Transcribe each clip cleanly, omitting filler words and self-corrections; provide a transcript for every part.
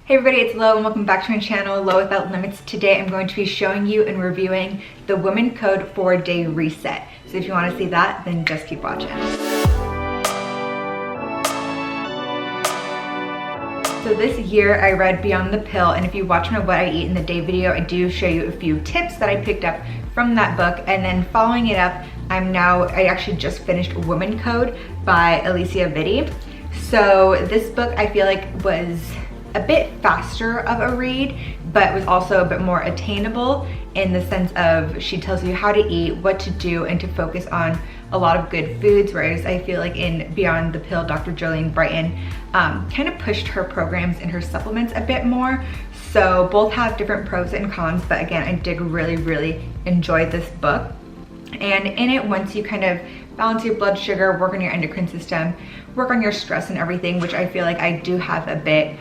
Hey everybody, it's Lo and welcome back to my channel, Lo Without Limits. Today I'm going to be showing you and reviewing the Women Code 4-Day Reset. So if you want to see that, then just keep watching. So this year I read Beyond the Pill, and if you watch my What I Eat in the Day video, I do show you a few tips that I picked up from that book. And then following it up, I actually just finished Women Code by Alicia Vitti. So this book I feel like was a bit faster of a read, but was also a bit more attainable in the sense of she tells you how to eat, what to do, and to focus on a lot of good foods, whereas I feel like in Beyond the Pill, Dr. Jolene Brighten kind of pushed her programs and her supplements a bit more. So both have different pros and cons, but again, I did really enjoy this book. And in it, once you kind of balance your blood sugar, work on your endocrine system, work on your stress and everything, which I feel like I do have a bit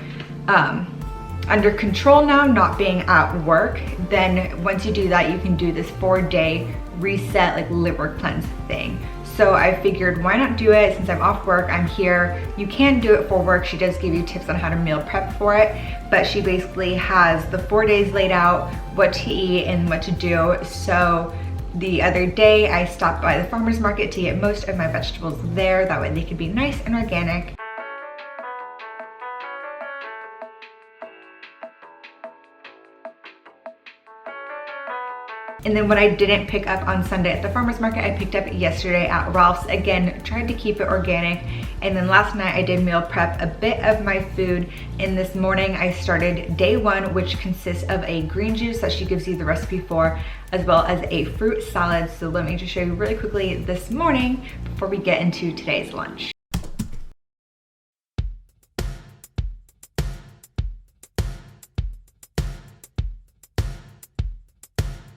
under control now, not being at work, then once you do that, you can do this 4-day reset, like liver cleanse thing. So I figured, why not do it since I'm off work, I'm here. You can do it for work. She does give you tips on how to meal prep for it, but she basically has the 4 days laid out, what to eat and what to do. So the other day I stopped by the farmer's market to get most of my vegetables there. That way they could be nice and organic. And then what I didn't pick up on Sunday at the farmer's market, I picked up yesterday at Ralph's. Again, tried to keep it organic. And then last night I did meal prep a bit of my food. And this morning I started day one, which consists of a green juice that she gives you the recipe for, as well as a fruit salad. So let me just show you really quickly this morning before we get into today's lunch.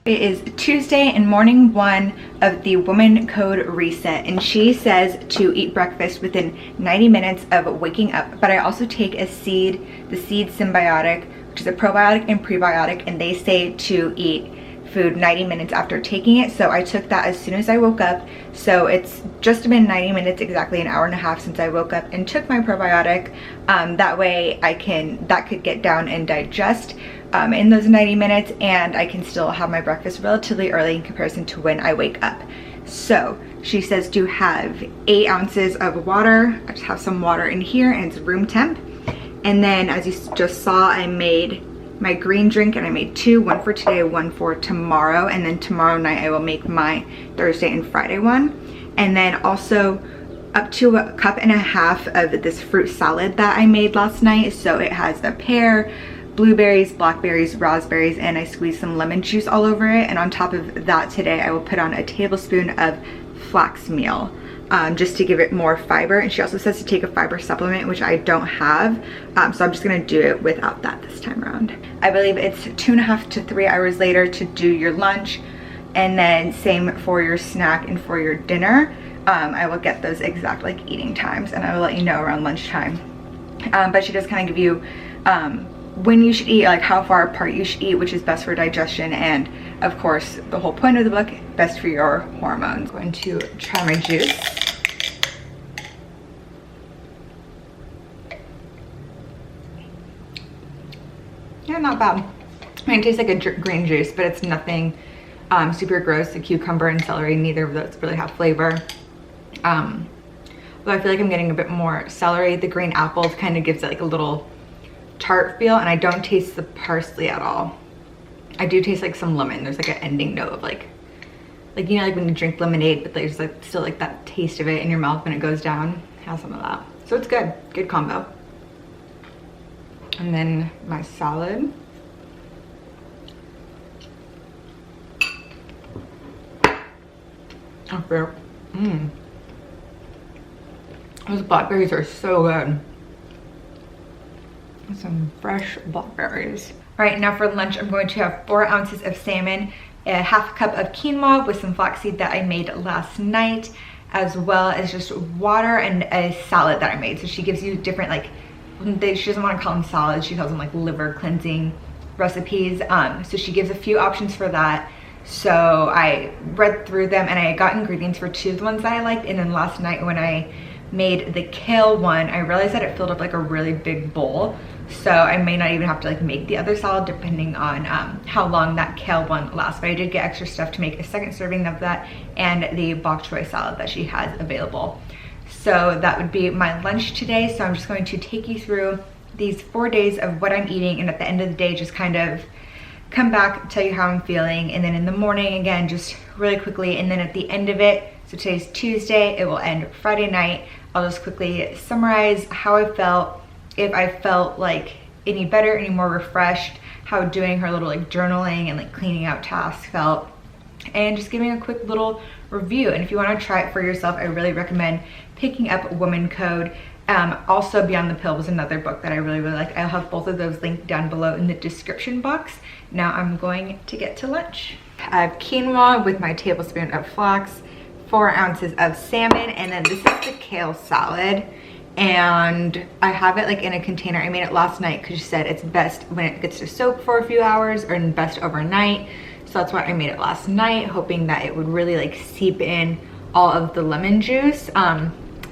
It is Tuesday and morning one of the Women Code Reset, and she says to eat breakfast within 90 minutes of waking up. But I also take a seed, the seed symbiotic, which is a probiotic and prebiotic, and they say to eat food 90 minutes after taking it. So I took that as soon as I woke up. So it's just been 90 minutes, exactly an hour and a half since I woke up and took my probiotic. That way that could get down and digest in those 90 minutes, and I can still have my breakfast relatively early in comparison to when I wake up. So she says to have 8 ounces of water. I just have some water in here and it's room temp. And then as you just saw, I made my green drink, and I made 2, one for today, one for tomorrow, and then tomorrow night I will make my Thursday and Friday one. And then also up to a cup and a half of this fruit salad that I made last night. So it has a pear, blueberries, blackberries, raspberries, and I squeezed some lemon juice all over it. And on top of that today, I will put on a tablespoon of flax meal, just to give it more fiber. And she also says to take a fiber supplement, which I don't have. So I'm just gonna do it without that this time around. I believe it's 2.5 to 3 hours later to do your lunch. And then same for your snack and for your dinner. I will get those exact like eating times, and I will let you know around lunchtime. But she does kind of give you when you should eat, like how far apart you should eat, which is best for digestion, and of course the whole point of the book, best for your hormones. I'm going to try my juice. Yeah, not bad. I mean, it tastes like a green juice, but it's nothing super gross. The cucumber and celery, neither of those really have flavor. Though I feel like I'm getting a bit more celery. The green apples kind of gives it like a little tart feel, and I don't taste the parsley at all. I do taste like some lemon. There's like an ending note of like you know, like when you drink lemonade, but there's like still like that taste of it in your mouth when it goes down. Have some of that. So it's good combo. And then my salad. Those blackberries are so good. Some fresh blackberries. All right, now for lunch, I'm going to have 4 ounces of salmon, a half cup of quinoa with some flaxseed that I made last night, as well as just water and a salad that I made. So she gives you different, like, she doesn't want to call them salads, she calls them like liver cleansing recipes. So she gives a few options for that. So I read through them and I got ingredients for 2 of the ones that I liked. And then last night when I made the kale one, I realized that it filled up like a really big bowl. So I may not even have to like make the other salad depending on how long that kale one lasts. But I did get extra stuff to make a second serving of that and the bok choy salad that she has available. So that would be my lunch today. So I'm just going to take you through these 4 days of what I'm eating, and at the end of the day just kind of come back, tell you how I'm feeling, and then in the morning again just really quickly, and then at the end of it, so today's Tuesday, it will end Friday night. I'll just quickly summarize how I felt, if I felt like any better, any more refreshed, how doing her little like journaling and like cleaning out tasks felt, and just giving a quick little review. And if you want to try it for yourself, I really recommend picking up Woman Code. Also Beyond the Pill was another book that I really like. I'll have both of those linked down below in the description box. Now I'm going to get to lunch. I have quinoa with my tablespoon of flax, 4 ounces of salmon, and then this is the kale salad. And I have it like in a container. I made it last night because she said it's best when it gets to soak for a few hours, or best overnight. So that's why I made it last night, hoping that it would really like seep in all of the lemon juice.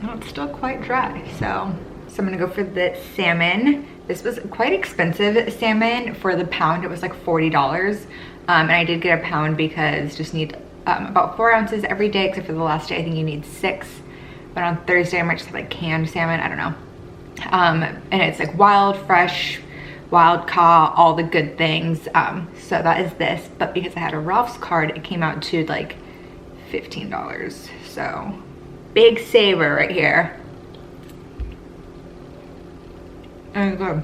It's still quite dry, so I'm gonna go for the salmon. This was quite expensive salmon for the pound. It was like $40, and I did get a pound because just need about 4 ounces every day, except for the last day I think you need 6. But on Thursday I might just have like canned salmon, I don't know. And it's like wild, fresh, wild caught, all the good things. So that is this, but because I had a Ralph's card, it came out to like $15. So big saver right here. And good.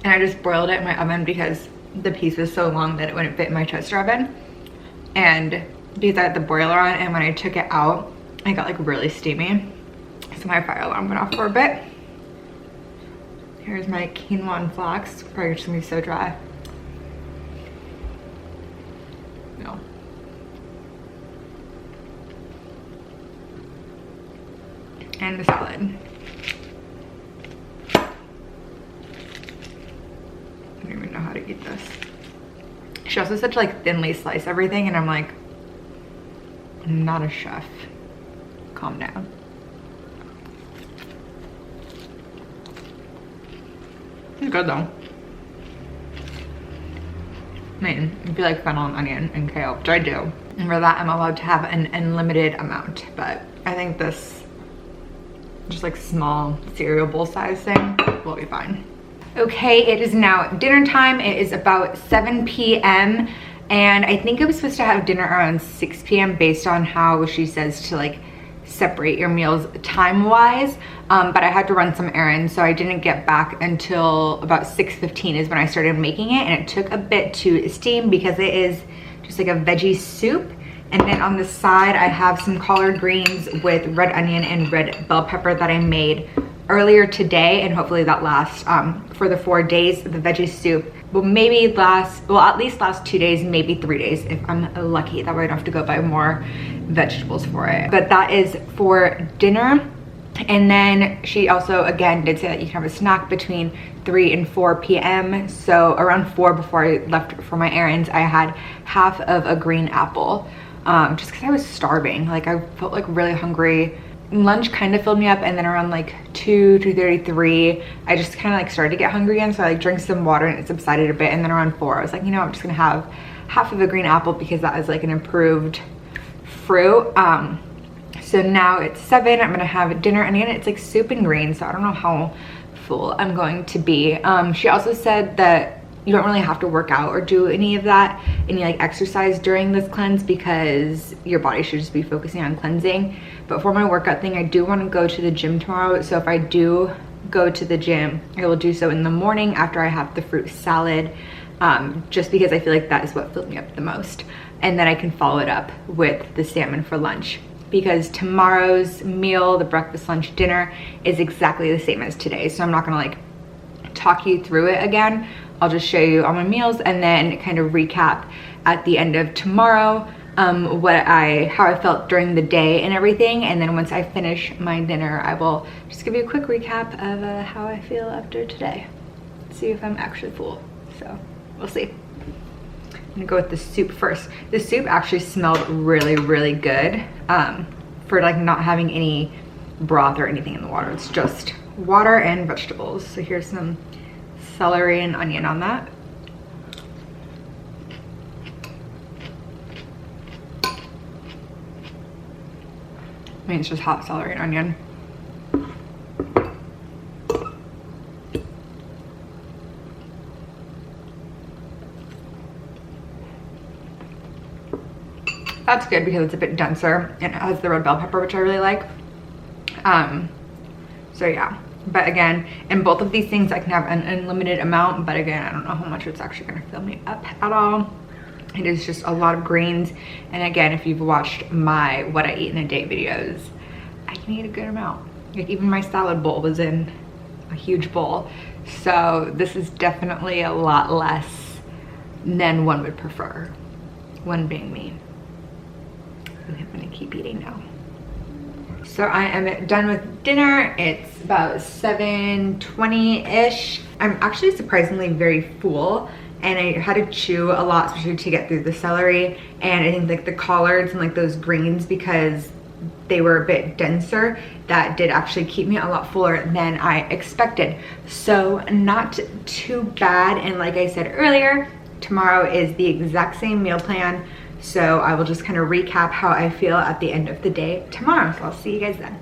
And I just broiled it in my oven because the piece was so long that it wouldn't fit in my toaster oven. And because I had the broiler on, and when I took it out, it got like really steamy. So my fire alarm went off for a bit. Here's my quinoa and flax. Probably just gonna be so dry. No. And the salad. I don't even know how to eat this. She also said to like thinly slice everything, and I'm like, I'm not a chef. Calm down. It's good though. I mean, if you like fennel and onion and kale, which I do, and for that I'm allowed to have an unlimited amount, but I think this just like small cereal bowl size thing will be fine. Okay, it is now dinner time. It is about 7 p.m. and I think I was supposed to have dinner around 6 p.m. based on how she says to like separate your meals time-wise, but I had to run some errands, so I didn't get back until about 6:15 is when I started making it, and it took a bit to steam because it is just like a veggie soup. And then on the side, I have some collard greens with red onion and red bell pepper that I made earlier today, and hopefully that lasts for the 4 days. The veggie soup will maybe last, well, at least last 2 days, maybe 3 days if I'm lucky. That way I don't have to go buy more vegetables for it. But that is for dinner. And then she also, again, did say that you can have a snack between 3 and 4 p.m. So around 4, before I left for my errands, I had half of a green apple. Just because I was starving. Like I felt like really hungry. Lunch kind of filled me up, and then around like 2:33 I just kind of like started to get hungry again, so I like drank some water and it subsided a bit. And then around 4 I was like, you know, I'm just gonna have half of a green apple because that is like an improved fruit. So now it's 7, I'm gonna have dinner, and again it's like soup and greens, so I don't know how full I'm going to be. She also said that you don't really have to work out or do any of that, any like exercise during this cleanse, because your body should just be focusing on cleansing. But for my workout thing, I do want to go to the gym tomorrow, so if I do go to the gym, I will do so in the morning after I have the fruit salad, just because I feel like that is what filled me up the most. And then I can follow it up with the salmon for lunch, because tomorrow's meal, the breakfast, lunch, dinner, is exactly the same as today. So I'm not gonna like talk you through it again. I'll just show you all my meals and then kind of recap at the end of tomorrow how I felt during the day and everything. And then once I finish my dinner, I will just give you a quick recap of how I feel after today. See if I'm actually full. So we'll see. I'm gonna go with the soup first. The soup actually smelled really, really good for like not having any broth or anything in the water. It's just water and vegetables. So here's some celery and onion on that. I mean, it's just hot celery and onion. That's good because it's a bit denser and it has the red bell pepper, which I really like. So yeah, but again, in both of these things I can have an unlimited amount, but again, I don't know how much it's actually gonna fill me up at all. It is just a lot of greens. And again, if you've watched my what I eat in a day videos, I can eat a good amount. Like even my salad bowl was in a huge bowl. So this is definitely a lot less than one would prefer, one being me. I'm gonna keep eating now. So I am done with dinner. It's about 7:20-ish. I'm actually surprisingly very full, and I had to chew a lot, especially to get through the celery and I think like the collards and like those greens, because they were a bit denser. That did actually keep me a lot fuller than I expected. So not too bad. And like I said earlier, tomorrow is the exact same meal plan. So I will just kind of recap how I feel at the end of the day tomorrow. So I'll see you guys then.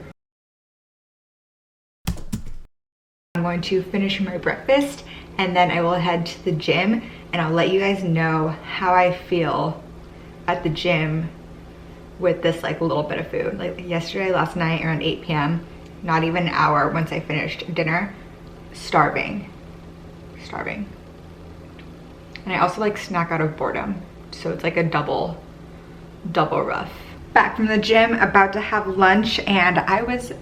I'm going to finish my breakfast and then I will head to the gym and I'll let you guys know how I feel at the gym with this like little bit of food. Like yesterday, last night around 8 p.m., not even an hour once I finished dinner, starving. And I also like snack out of boredom. So it's like a double rough. Back from the gym, about to have lunch, and I was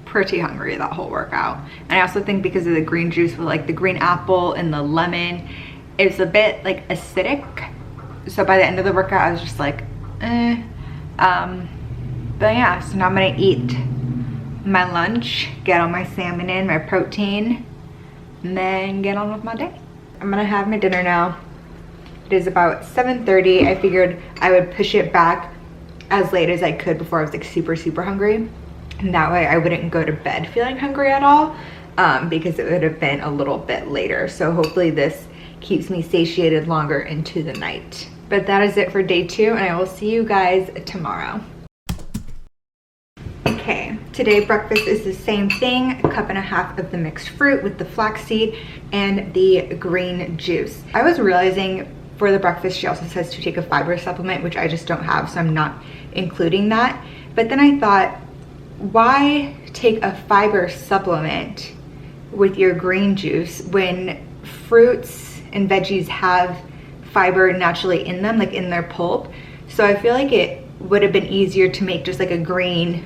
pretty hungry that whole workout. And I also think because of the green juice with like the green apple and the lemon, it's a bit like acidic. So by the end of the workout, I was just like, eh. But yeah, so now I'm gonna eat my lunch, get all my salmon in, my protein, and then get on with my day. I'm gonna have my dinner now. It is about 7:30. I figured I would push it back as late as I could before I was like super hungry. And that way I wouldn't go to bed feeling hungry at all, because it would have been a little bit later. So hopefully this keeps me satiated longer into the night. But that is it for day 2, and I will see you guys tomorrow. Okay, today breakfast is the same thing, 1.5 cups of the mixed fruit with the flaxseed and the green juice. I was realizing for the breakfast, she also says to take a fiber supplement, which I just don't have, so I'm not including that. But then I thought, why take a fiber supplement with your green juice when fruits and veggies have fiber naturally in them, like in their pulp? So I feel like it would have been easier to make just like a green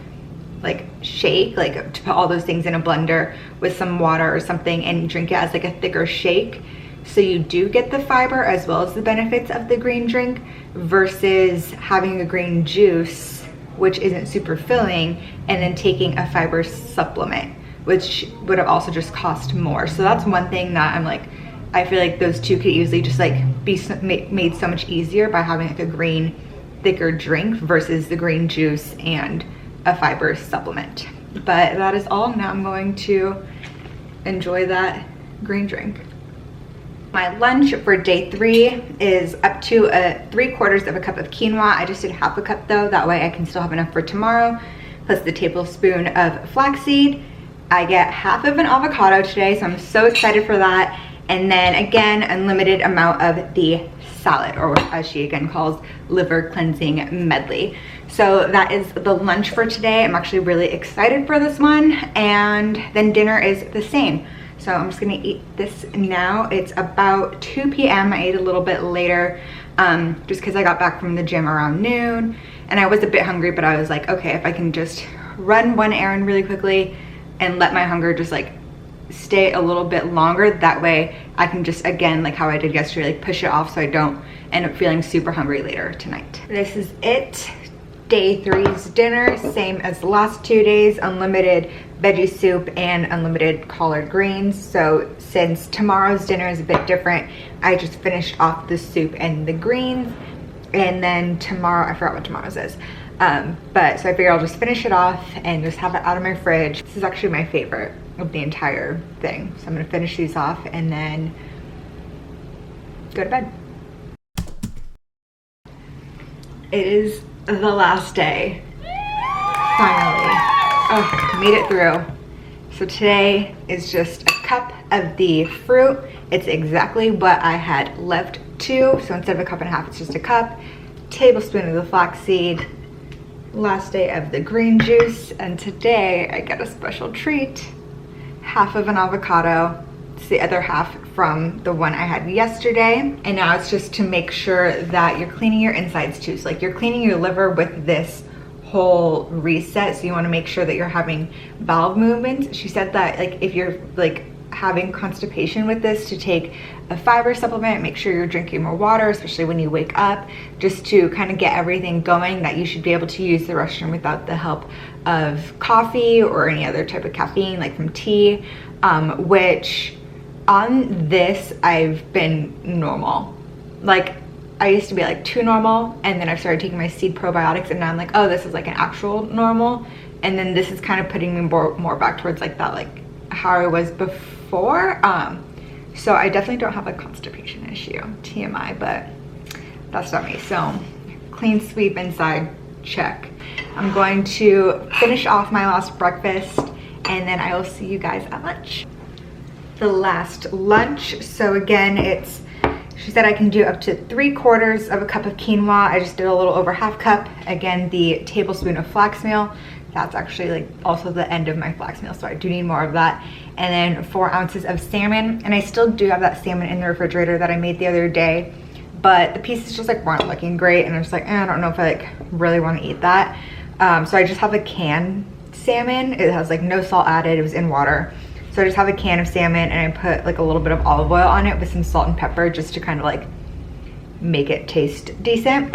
like shake, like to put all those things in a blender with some water or something and drink it as like a thicker shake. So you do get the fiber as well as the benefits of the green drink, versus having a green juice, which isn't super filling, and then taking a fiber supplement, which would have also just cost more. So that's one thing that I'm like, I feel like those two could easily just like be made so much easier by having like a green thicker drink versus the green juice and a fiber supplement. But that is all. Now I'm going to enjoy that green drink. My lunch for day 3 is up to 3/4 cup of quinoa. I just did 1/2 cup though, that way I can still have enough for tomorrow, plus the tablespoon of flaxseed. I get 1/2 of an avocado today, so I'm so excited for that. And then again, unlimited amount of the salad, or as she again calls, liver cleansing medley. So that is the lunch for today. I'm actually really excited for this one. And then dinner is the same. So I'm just gonna eat this now. It's about 2 p.m. I ate a little bit later, just because I got back from the gym around noon and I was a bit hungry, but I was like, okay, if I can just run one errand really quickly and let my hunger just like stay a little bit longer, that way I can just, again, like how I did yesterday, like push it off so I don't end up feeling super hungry later tonight. This is it. Day 3's dinner, same as the last 2 days, unlimited veggie soup and unlimited collard greens. So since tomorrow's dinner is a bit different, I just finished off the soup and the greens. And then tomorrow, I forgot what tomorrow's is. But so I figured I'll just finish it off and just have it out of my fridge. This is actually my favorite of the entire thing. So I'm gonna finish these off and then go to bed. It is the last day, finally. Oh, made it through. So today is just a cup of the fruit. It's exactly what I had left to. So instead of a cup and a half, it's just a cup. Tablespoon of the flaxseed. Last day of the green juice. And today I get a special treat. Half of an avocado. It's the other half from the one I had yesterday. And now it's just to make sure that you're cleaning your insides too. So like you're cleaning your liver with this whole reset, so you want to make sure that you're having bowel movements. She said that like if you're like having constipation with this, to take a fiber supplement, make sure you're drinking more water, especially when you wake up, just to kind of get everything going, that you should be able to use the restroom without the help of coffee or any other type of caffeine like from tea, which on this I've been normal. Like I used to be like too normal, and then I started taking my seed probiotics, and now I'm like, oh, this is like an actual normal. And then this is kind of putting me more back towards like that, like how I was before. So I definitely don't have a constipation issue, TMI, but that's not me. So clean sweep inside, check. I'm going to finish off my last breakfast, and then I will see you guys at lunch. The last lunch. So again, it's, she said I can do up to 3/4 of a cup of quinoa. I just did a little over half cup. Again, the tablespoon of flax meal. That's actually like also the end of my flax meal, so I do need more of that. And then 4 ounces of salmon. And I still do have that salmon in the refrigerator that I made the other day, but the pieces just like weren't looking great, and I was like, I don't know if I like really want to eat that. So I just have a canned salmon. It has like no salt added. It was in water. So I just have a can of salmon, and I put like a little bit of olive oil on it with some salt and pepper, just to kind of like make it taste decent.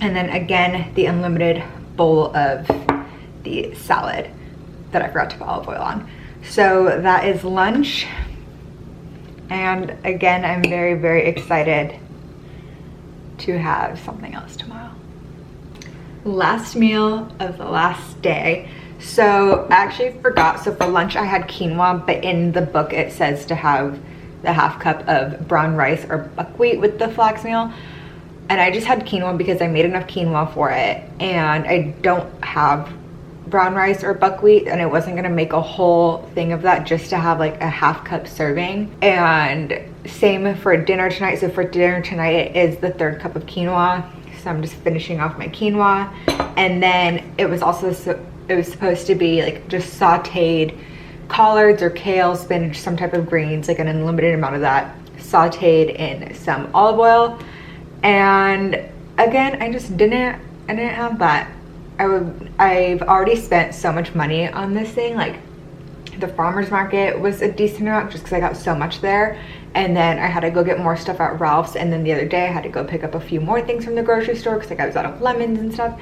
And then again, the unlimited bowl of the salad that I forgot to put olive oil on. So that is lunch. And again, I'm very, very excited to have something else tomorrow. Last meal of the last day. So I actually forgot, so for lunch I had quinoa, but in the book it says to have the half cup of brown rice or buckwheat with the flax meal. And I just had quinoa because I made enough quinoa for it, and I don't have brown rice or buckwheat, and I wasn't gonna make a whole thing of that just to have like a half cup serving. And same for dinner tonight. So for dinner tonight it is the 3rd cup of quinoa. So I'm just finishing off my quinoa. And then it was also it was supposed to be like just sauteed collards or kale, spinach, some type of greens, like an unlimited amount of that, sauteed in some olive oil. And again, I didn't have that. I've already spent so much money on this thing. Like the farmer's market was a decent amount just because I got so much there. And then I had to go get more stuff at Ralph's. And then the other day I had to go pick up a few more things from the grocery store because like I was out of lemons and stuff.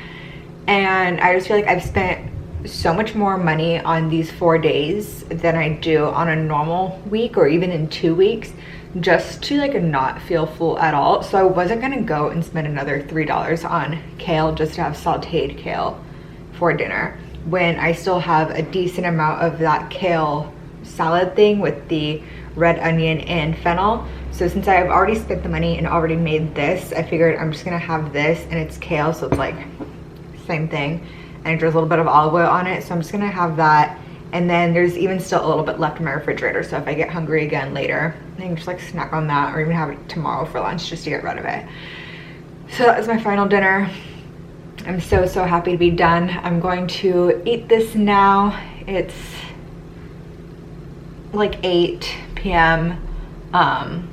And I just feel like I've spent so much more money on these 4 days than I do on a normal week or even in 2 weeks, just to like not feel full at all. So I wasn't gonna go and spend another $3 on kale just to have sauteed kale for dinner, when I still have a decent amount of that kale salad thing with the red onion and fennel. So since I've already spent the money and already made this, I figured I'm just gonna have this, and it's kale, so it's like same thing, and there's a little bit of olive oil on it. So I'm just gonna have that. And then there's even still a little bit left in my refrigerator, so if I get hungry again later, I can just like snack on that, or even have it tomorrow for lunch just to get rid of it. So that is my final dinner. I'm so happy to be done. I'm going to eat this now. It's like 8 p.m. And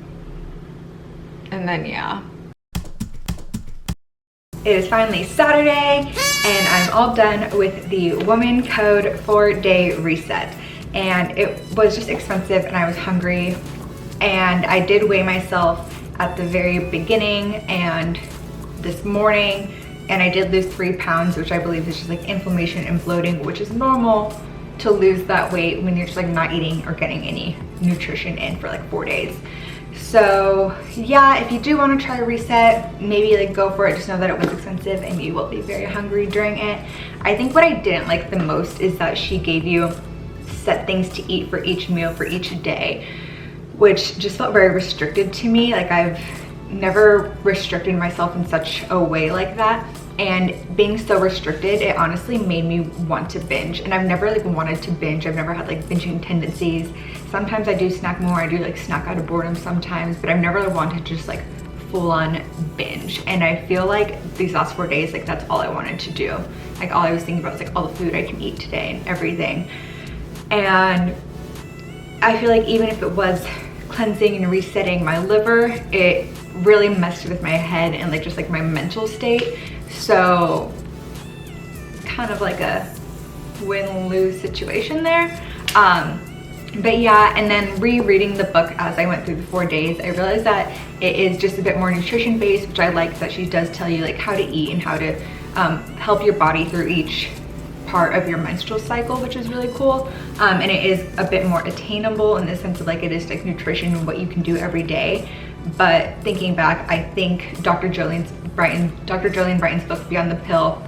then yeah. It is finally Saturday, and I'm all done with the Woman Code 4-day reset. And it was just expensive, and I was hungry, and I did weigh myself at the very beginning and this morning, and I did lose 3 pounds, which I believe is just like inflammation and bloating, which is normal to lose that weight when you're just like not eating or getting any nutrition in for like 4 days. So yeah, if you do want to try a reset, maybe like go for it. Just know that it was expensive and you will be very hungry during it. I think what I didn't like the most is that she gave you set things to eat for each meal for each day, which just felt very restricted to me. Like I've never restricted myself in such a way like that. And being so restricted, it honestly made me want to binge. And I've never like wanted to binge. I've never had like binging tendencies. Sometimes I do snack more. I do like snack out of boredom sometimes, but I've never wanted to just like full on binge. And I feel like these last 4 days, like that's all I wanted to do. Like all I was thinking about was like all the food I can eat today and everything. And I feel like even if it was cleansing and resetting my liver, it really messed with my head and like just like my mental state. So kind of like a win-lose situation there. But yeah, and then rereading the book as I went through the 4 days, I realized that it is just a bit more nutrition based, which I like that she does tell you like how to eat and how to help your body through each part of your menstrual cycle, which is really cool. And it is a bit more attainable in the sense of like it is like nutrition and what you can do every day. But thinking back, I think Dr. Jolene Brighten's book Beyond the Pill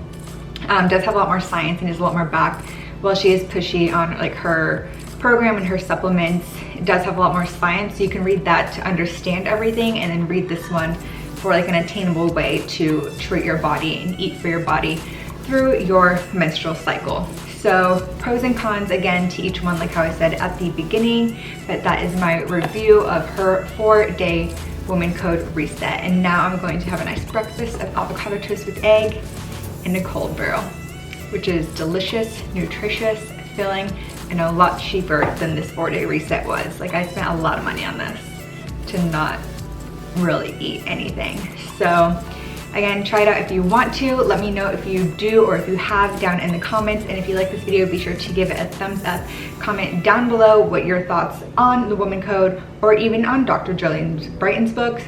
does have a lot more science and is a lot more backed. While she is pushy on like her program and her supplements, it does have a lot more science, so you can read that to understand everything, and then read this one for like an attainable way to treat your body and eat for your body through your menstrual cycle. So pros and cons again to each one, like how I said at the beginning, but that is my review of her 4-day Woman Code reset. And now I'm going to have a nice breakfast of avocado toast with egg and a cold brew, which is delicious, nutritious, filling, and a lot cheaper than this 4-day reset was. Like I spent a lot of money on this to not really eat anything. So again, try it out if you want to. Let me know if you do or if you have down in the comments. And if you like this video, be sure to give it a thumbs up. Comment down below what your thoughts on the Woman Code or even on Dr. Jolene Brighten's books.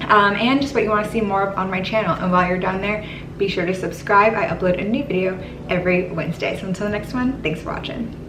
And just what you want to see more of on my channel. And while you're down there, be sure to subscribe. I upload a new video every Wednesday. So until the next one, thanks for watching.